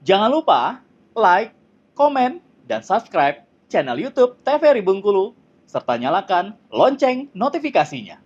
Jangan lupa like, komen, dan subscribe channel YouTube TVRI Bengkulu, serta nyalakan lonceng notifikasinya.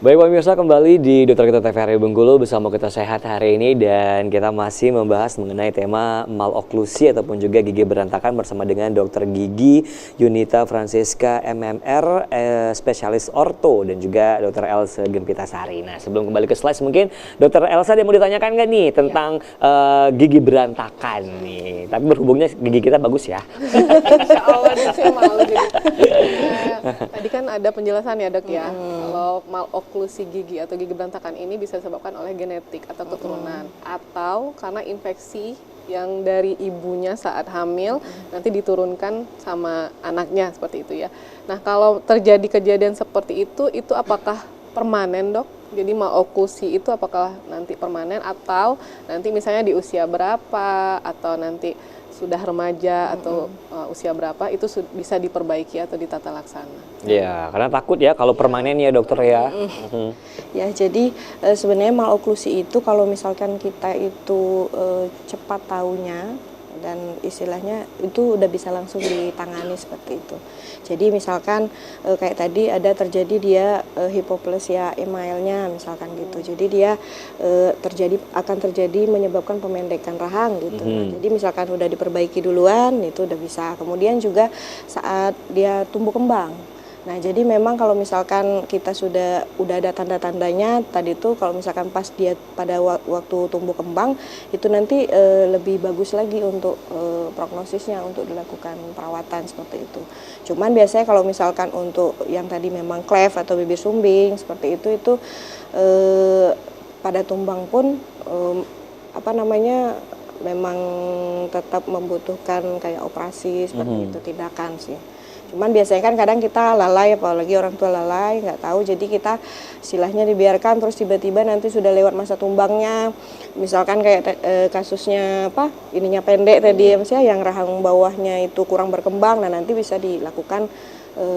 Baik pemirsa, kembali di Dokter Kita TVRI Bengkulu bersama Kita Sehat hari ini, dan kita masih membahas mengenai tema maloklusi ataupun juga gigi berantakan bersama dengan Dokter Gigi Yunita Francisca MMR, spesialis orto, dan juga Dokter Elsa Gempitasari. Nah, sebelum kembali ke slides, mungkin Dokter Elsa ada mau ditanyakan nggak nih tentang gigi berantakan nih? Tapi berhubungnya gigi kita bagus ya. Insya Allah saya malu jadi. Tadi kan ada penjelasan ya dok ya, kalau maloklusi gigi atau gigi berantakan ini bisa disebabkan oleh genetik atau keturunan, atau karena infeksi yang dari ibunya saat hamil nanti diturunkan sama anaknya seperti itu ya. Nah kalau terjadi kejadian seperti itu apakah permanen dok? Jadi maloklusi itu apakah nanti permanen atau nanti misalnya di usia berapa atau nanti sudah remaja atau usia berapa itu bisa diperbaiki atau ditata laksana? Ya, karena takut ya kalau permanen ya dokter ya. Ya, jadi sebenarnya maloklusi itu kalau misalkan kita itu cepat taunya dan istilahnya itu udah bisa langsung ditangani seperti itu. Jadi misalkan kayak tadi ada terjadi dia hipoplasia emailnya misalkan gitu. Jadi dia akan terjadi menyebabkan pemendekan rahang gitu. Jadi misalkan udah diperbaiki duluan itu udah bisa. Kemudian juga saat dia tumbuh kembang. Nah, jadi memang kalau misalkan kita udah ada tanda-tandanya tadi tuh, kalau misalkan pas dia pada waktu tumbuh kembang itu nanti lebih bagus lagi untuk prognosisnya untuk dilakukan perawatan seperti itu. Cuman biasanya kalau misalkan untuk yang tadi memang cleft atau bibir sumbing seperti itu pada tumbang pun memang tetap membutuhkan kayak operasi seperti itu, tindakan sih. Cuman biasanya kan kadang kita lalai, apalagi orang tua lalai, nggak tahu, jadi kita istilahnya dibiarkan terus tiba-tiba nanti sudah lewat masa tumbangnya. Misalkan kayak kasusnya ininya pendek tadi yang rahang bawahnya itu kurang berkembang, nah nanti bisa dilakukan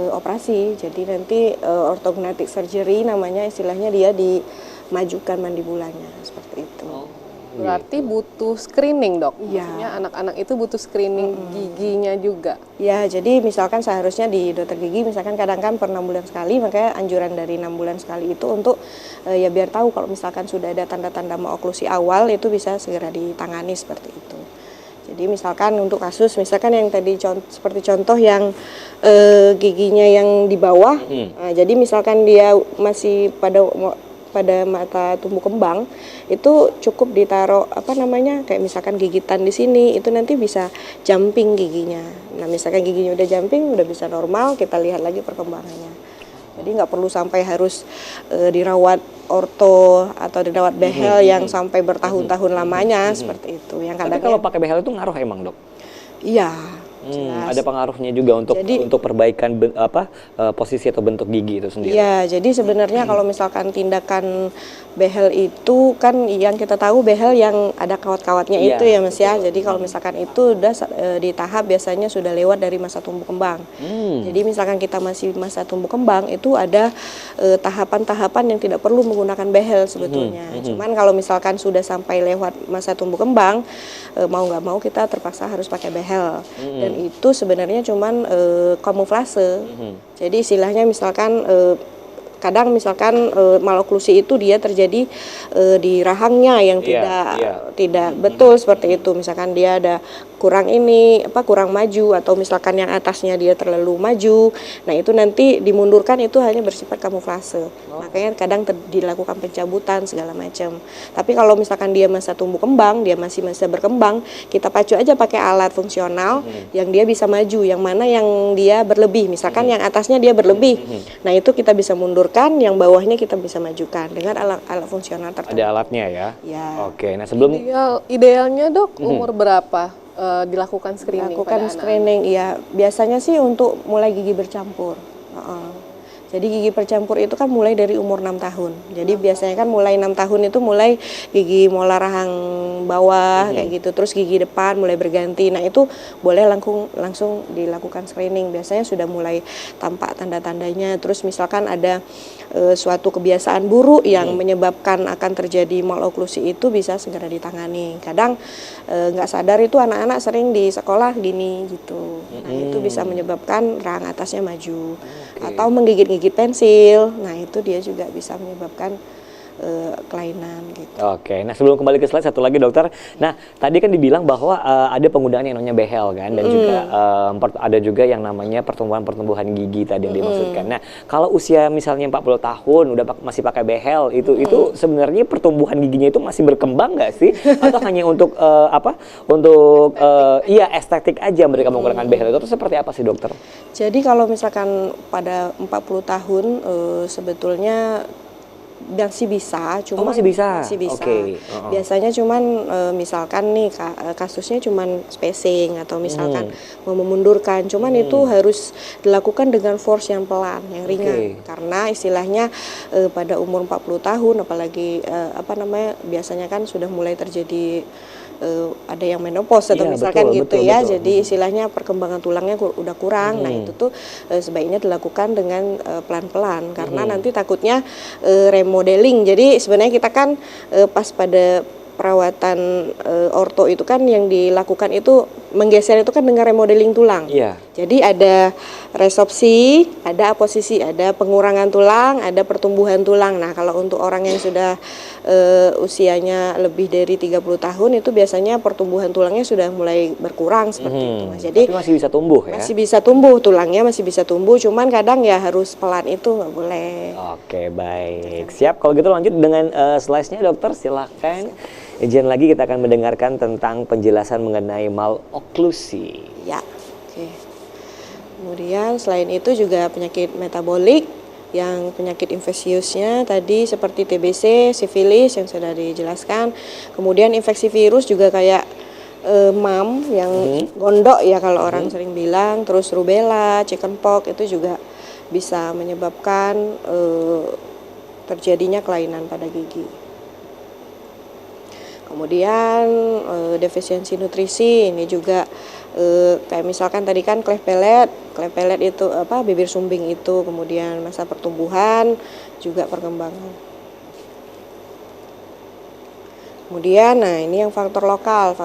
operasi. Jadi nanti ortognatic surgery namanya, istilahnya dia dimajukan mandibulanya seperti itu. Berarti butuh screening dok? Iya. Maksudnya anak-anak itu butuh screening giginya juga? Ya, jadi misalkan seharusnya di dokter gigi misalkan kadang kan per 6 bulan sekali, makanya anjuran dari 6 bulan sekali itu untuk ya biar tahu kalau misalkan sudah ada tanda-tanda maloklusi awal itu bisa segera ditangani seperti itu. Jadi misalkan untuk kasus misalkan yang tadi seperti contoh yang giginya yang di bawah, nah, jadi misalkan dia masih pada mata tumbuh kembang itu cukup ditaruh kayak misalkan gigitan di sini itu nanti bisa jumping giginya. Nah misalkan giginya udah jumping udah bisa normal, kita lihat lagi perkembangannya. Jadi nggak perlu sampai harus dirawat orto atau dirawat behel yang sampai bertahun-tahun lamanya seperti itu. Yang tapi kalau pakai behel itu ngaruh emang dok? Iya. Ada pengaruhnya juga untuk perbaikan posisi atau bentuk gigi itu sendiri. Iya, jadi sebenarnya kalau misalkan tindakan behel itu kan yang kita tahu behel yang ada kawat-kawatnya itu ya Mas ya. Jadi kalau misalkan itu udah di tahap biasanya sudah lewat dari masa tumbuh kembang. Jadi misalkan kita masih masa tumbuh kembang itu ada tahapan-tahapan yang tidak perlu menggunakan behel sebetulnya. Cuman kalau misalkan sudah sampai lewat masa tumbuh kembang, mau nggak mau kita terpaksa harus pakai behel. Dan itu sebenarnya cuman kamuflase. Jadi istilahnya misalkan kadang misalkan maloklusi itu dia terjadi di rahangnya yang tidak betul seperti itu. Misalkan dia ada kurang maju atau misalkan yang atasnya dia terlalu maju. Nah, itu nanti dimundurkan itu hanya bersifat kamuflase. Makanya kadang dilakukan pencabutan segala macam. Tapi kalau misalkan dia masa tumbuh kembang, dia masih berkembang, kita pacu aja pakai alat fungsional yang dia bisa maju, yang mana yang dia berlebih. Misalkan yang atasnya dia berlebih. Nah, itu kita bisa mundurkan, yang bawahnya kita bisa majukan dengan alat fungsional tertentu. Ada alatnya ya? Ya. Oke, nah sebelum idealnya dok umur berapa dilakukan screening? Lakukan screening, iya biasanya sih untuk mulai gigi bercampur. Jadi gigi bercampur itu kan mulai dari umur 6 tahun. Jadi biasanya kan mulai 6 tahun itu mulai gigi molar rahang bawah kayak gitu. Terus gigi depan mulai berganti. Nah, itu boleh langsung dilakukan screening. Biasanya sudah mulai tampak tanda-tandanya. Terus misalkan ada suatu kebiasaan buruk yang menyebabkan akan terjadi maloklusi, itu bisa segera ditangani. Kadang nggak sadar itu anak-anak sering di sekolah gini gitu. Nah, itu bisa menyebabkan rahang atasnya maju. Atau menggigit-gigit pensil. Nah, itu dia juga bisa menyebabkan kelainan gitu. Oke, nah sebelum kembali ke slide satu lagi dokter. Nah, tadi kan dibilang bahwa ada penggunaan yang namanya behel kan, dan juga ada juga yang namanya pertumbuhan gigi tadi yang dimaksudkan. Nah, kalau usia misalnya 40 tahun udah masih pakai behel, itu sebenarnya pertumbuhan giginya itu masih berkembang nggak sih? Atau hanya untuk iya estetik aja mereka menggunakan behel itu seperti apa sih dokter? Jadi kalau misalkan pada 40 tahun sebetulnya masih bisa, cuma masih bisa. Okay. Biasanya cuman misalkan nih kasusnya cuman spacing atau misalkan mau memundurkan, cuman itu harus dilakukan dengan force yang pelan, yang ringan. Karena istilahnya pada umur 40 tahun apalagi biasanya kan sudah mulai terjadi ada yang menopause atau misalkan betul. Jadi istilahnya perkembangan tulangnya udah kurang. Nah, itu tuh sebaiknya dilakukan dengan pelan-pelan karena nanti takutnya remodeling. Jadi sebenarnya kita kan pas pada perawatan orto itu kan yang dilakukan itu menggeser itu kan dengan remodeling tulang. Jadi ada resorpsi, ada aposisi, ada pengurangan tulang, ada pertumbuhan tulang. Nah, kalau untuk orang yang sudah usianya lebih dari 30 tahun itu biasanya pertumbuhan tulangnya sudah mulai berkurang seperti itu. Jadi tapi masih bisa tumbuh ya? Masih bisa tumbuh, tulangnya masih bisa tumbuh, cuman kadang ya harus pelan, itu nggak boleh. Oke, baik. Siap, kalau gitu lanjut dengan slide-nya dokter, silakan. Izin lagi kita akan mendengarkan tentang penjelasan mengenai maloklusi. Ya, oke. Kemudian selain itu juga penyakit metabolik, yang penyakit infeksiusnya tadi seperti TBC, sifilis yang sudah dijelaskan. Kemudian infeksi virus juga kayak MAM yang gondok ya kalau orang sering bilang, terus rubella, chickenpox itu juga bisa menyebabkan terjadinya kelainan pada gigi. Kemudian defisiensi nutrisi ini juga kayak misalkan tadi kan cleft palate itu bibir sumbing itu, kemudian masa pertumbuhan juga perkembangan. Kemudian nah ini yang faktor lokal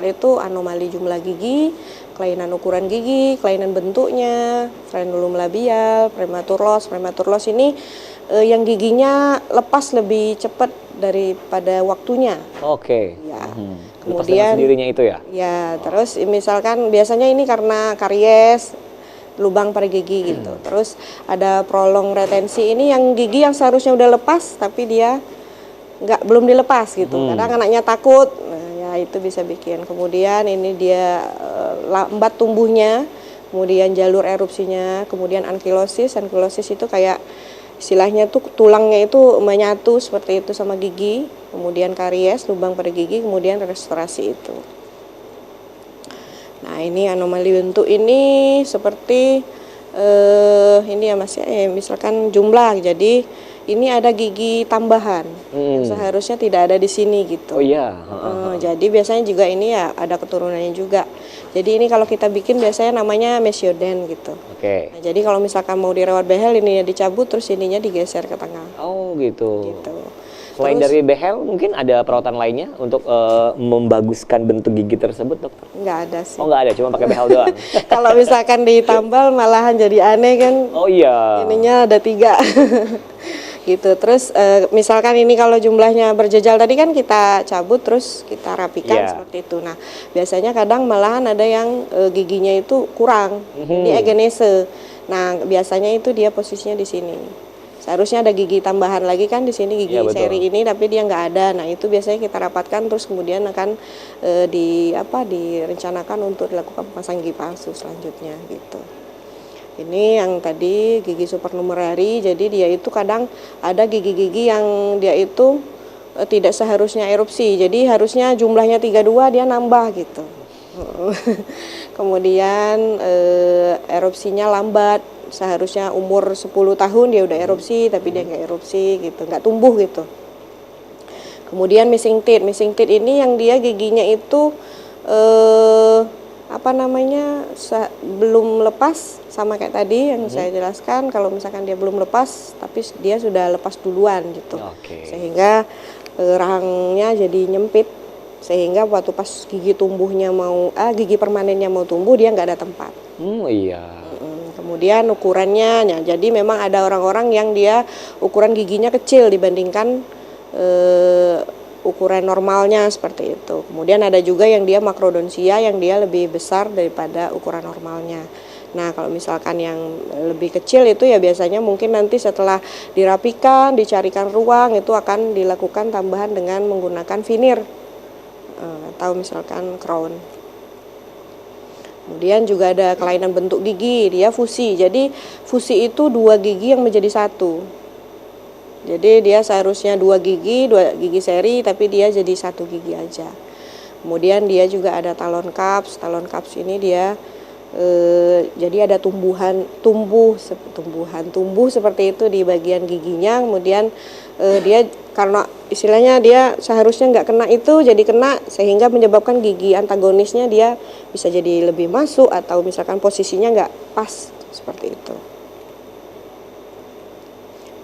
itu anomali jumlah gigi, kelainan ukuran gigi, kelainan bentuknya, frenulum labial, prematur loss ini yang giginya lepas lebih cepat daripada waktunya. Ya. Kemudian sendirinya itu ya? Ya, terus misalkan biasanya ini karena karies, lubang pada gigi gitu. Terus ada prolong retensi, ini yang gigi yang seharusnya udah lepas tapi dia belum dilepas gitu. Kadang anaknya takut, nah ya itu bisa bikin. Kemudian ini dia lambat tumbuhnya, kemudian jalur erupsinya, kemudian ankilosis itu kayak istilahnya tuh tulangnya itu menyatu seperti itu sama gigi, kemudian karies, lubang pada gigi, kemudian restorasi itu. Nah, ini anomali bentuk ini seperti ini ya Mas ya, misalkan jumlah, jadi ini ada gigi tambahan yang seharusnya tidak ada di sini gitu. Jadi biasanya juga ini ya ada keturunannya juga. Jadi ini kalau kita bikin biasanya namanya mesioden gitu. Nah, jadi kalau misalkan mau dirawat behel, ininya dicabut terus ininya digeser ke tengah. Oh gitu. Selain dari behel, mungkin ada perawatan lainnya untuk membaguskan bentuk gigi tersebut, dokter? Nggak ada sih. Oh nggak ada, cuma pakai behel doang? Kalau misalkan ditambal malahan jadi aneh kan. Oh iya. Ininya ada 3. Gitu. Terus misalkan ini kalau jumlahnya berjejal tadi kan kita cabut terus kita rapikan seperti itu. Nah, biasanya kadang malahan ada yang giginya itu kurang. Ini agenese. Nah, biasanya itu dia posisinya di sini. Seharusnya ada gigi tambahan lagi kan di sini gigi seri ini, tapi dia nggak ada. Nah, itu biasanya kita rapatkan terus kemudian akan direncanakan untuk dilakukan pasang gigi palsu selanjutnya gitu. Ini yang tadi gigi supernumerari, jadi dia itu kadang ada gigi-gigi yang dia itu tidak seharusnya erupsi, jadi harusnya jumlahnya 32 dia nambah gitu. Kemudian erupsinya lambat, seharusnya umur 10 tahun dia udah erupsi, tapi dia nggak erupsi gitu, nggak tumbuh gitu. Kemudian missing teeth ini yang dia giginya itu belum lepas, sama kayak tadi yang saya jelaskan. Kalau misalkan dia belum lepas, tapi dia sudah lepas duluan gitu, sehingga rahangnya jadi nyempit, sehingga waktu pas gigi permanennya mau tumbuh dia nggak ada tempat. Iya. Kemudian ukurannya, jadi memang ada orang-orang yang dia ukuran giginya kecil dibandingkan ukuran normalnya seperti itu. Kemudian ada juga yang dia makrodonsia yang dia lebih besar daripada ukuran normalnya. Nah, kalau misalkan yang lebih kecil itu ya biasanya mungkin nanti setelah dirapikan, dicarikan ruang, itu akan dilakukan tambahan dengan menggunakan veneer atau misalkan crown. Kemudian juga ada kelainan bentuk gigi, dia fusi. Jadi fusi itu 2 gigi yang menjadi satu. Jadi dia seharusnya 2 gigi seri, tapi dia jadi 1 gigi aja. Kemudian dia juga ada talon cups ini dia jadi ada tumbuh seperti itu di bagian giginya. Kemudian dia karena istilahnya dia seharusnya nggak kena itu jadi kena, sehingga menyebabkan gigi antagonisnya dia bisa jadi lebih masuk atau misalkan posisinya nggak pas seperti itu.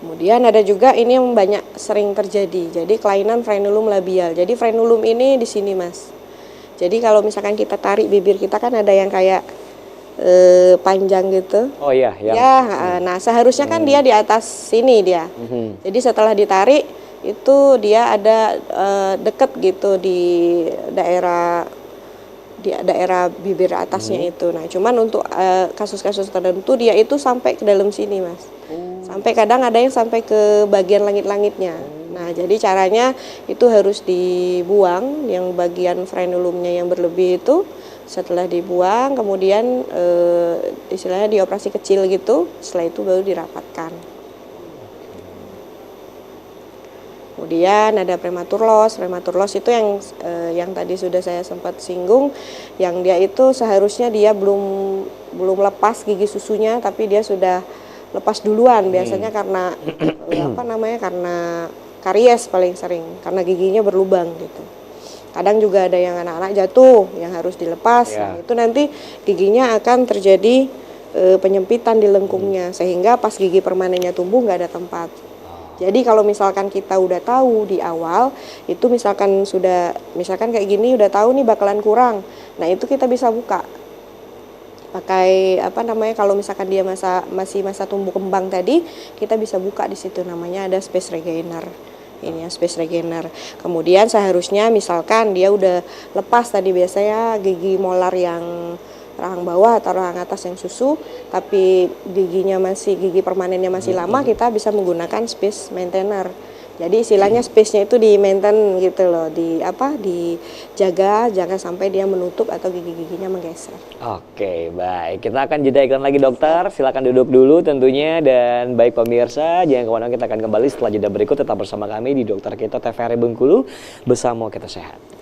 Kemudian ada juga ini yang sering terjadi, jadi kelainan frenulum labial. Jadi frenulum ini di sini Mas. Jadi kalau misalkan kita tarik bibir kita kan ada yang kayak panjang gitu. Oh iya. Nah seharusnya kan dia di atas sini dia. Jadi setelah ditarik itu dia ada deket gitu di daerah bibir atasnya itu. Nah cuman untuk kasus-kasus tertentu dia itu sampai ke dalam sini Mas. Sampai kadang ada yang sampai ke bagian langit-langitnya. Nah, jadi caranya itu harus dibuang yang bagian frenulumnya yang berlebih itu. Setelah dibuang, kemudian istilahnya dioperasi kecil gitu. Setelah itu baru dirapatkan. Kemudian ada prematur loss. Prematur loss itu yang tadi sudah saya sempat singgung, yang dia itu seharusnya dia belum lepas gigi susunya, tapi dia sudah lepas duluan, biasanya karena karena karies paling sering, karena giginya berlubang gitu. Kadang juga ada yang anak-anak jatuh yang harus dilepas. Nah, itu nanti giginya akan terjadi penyempitan di lengkungnya, sehingga pas gigi permanennya tumbuh nggak ada tempat. Jadi kalau misalkan kita udah tahu di awal, itu misalkan kayak gini udah tahu nih bakalan kurang. Nah, itu kita bisa buka. Pakai kalau misalkan dia masih masa tumbuh kembang tadi, kita bisa buka di situ, namanya ada space regainer. Ini ya space regainer. Kemudian seharusnya misalkan dia udah lepas tadi, biasanya gigi molar yang rahang bawah atau rahang atas yang susu, tapi gigi permanennya masih lama, kita bisa menggunakan space maintainer. Jadi istilahnya space-nya itu di maintain gitu loh, dijaga jangan sampai dia menutup atau gigi-giginya menggeser. Oke, baik. Kita akan jeda iklan lagi dokter. Silakan duduk dulu tentunya, dan baik pemirsa, jangan kemana-mana, kita akan kembali setelah jeda berikut. Tetap bersama kami di Dokter Kita TVRI Bengkulu, bersama Kita Sehat.